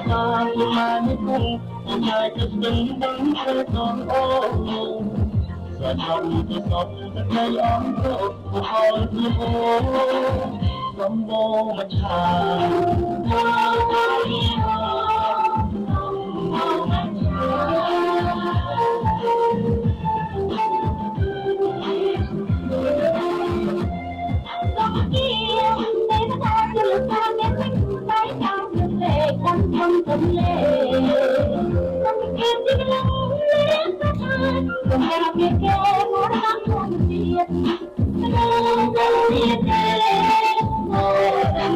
xa nhưng mà như không một ngày thật tình đắng sẽ còn ôm giờ trong tôi sống rất hay ấm ức một hồi như vô không vô mà tâm lệ tâm em đi lắng lẽ ta than còn nhà biết kẻ muốn lắm không biết không biết ngồi đang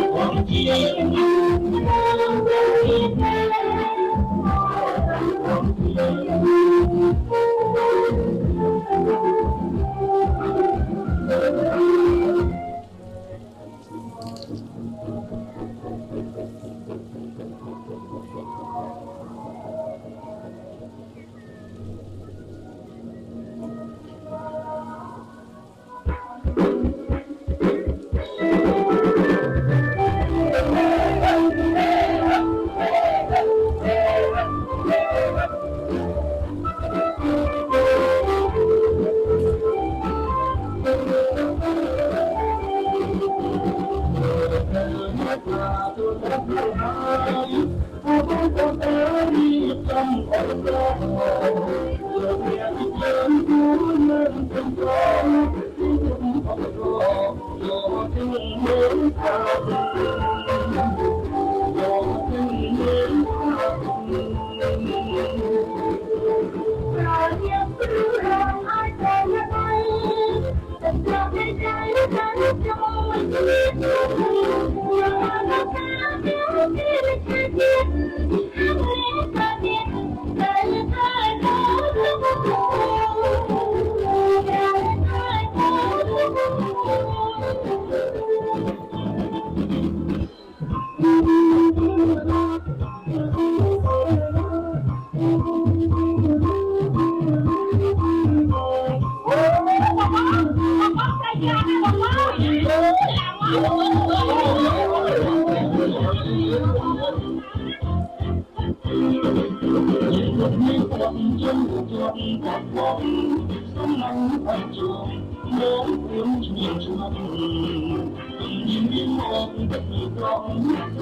không biết không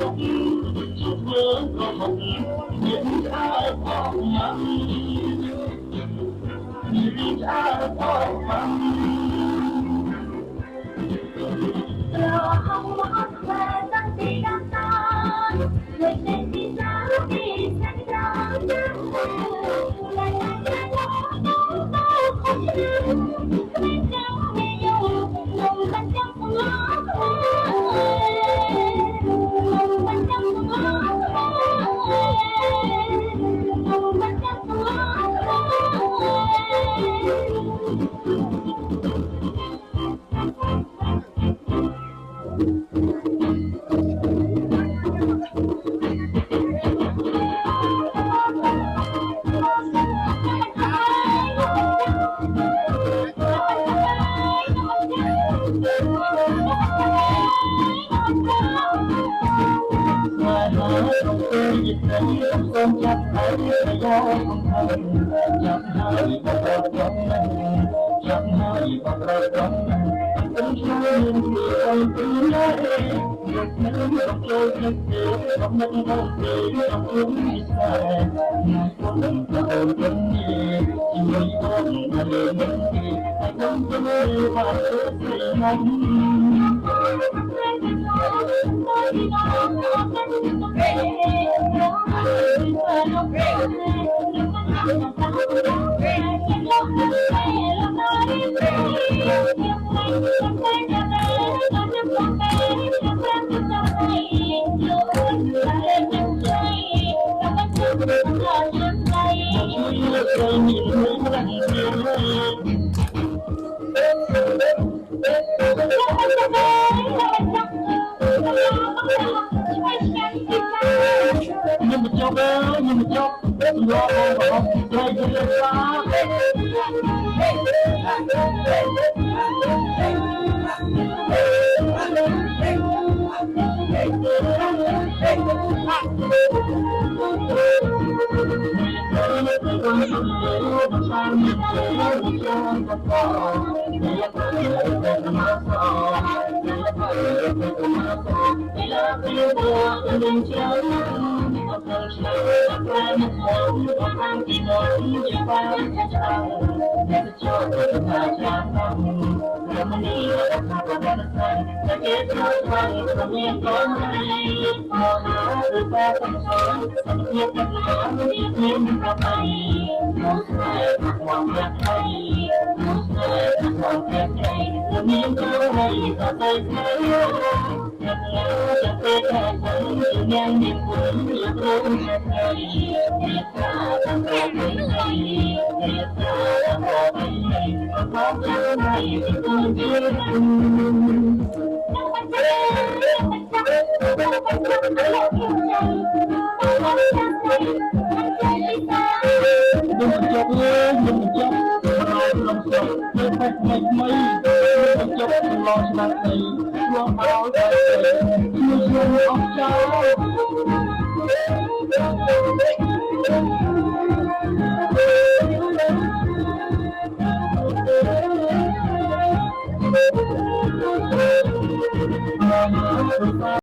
biết ngồi đang không nhưng mà cho bé nhưng mà cho lo không chơi chơi lên xa hey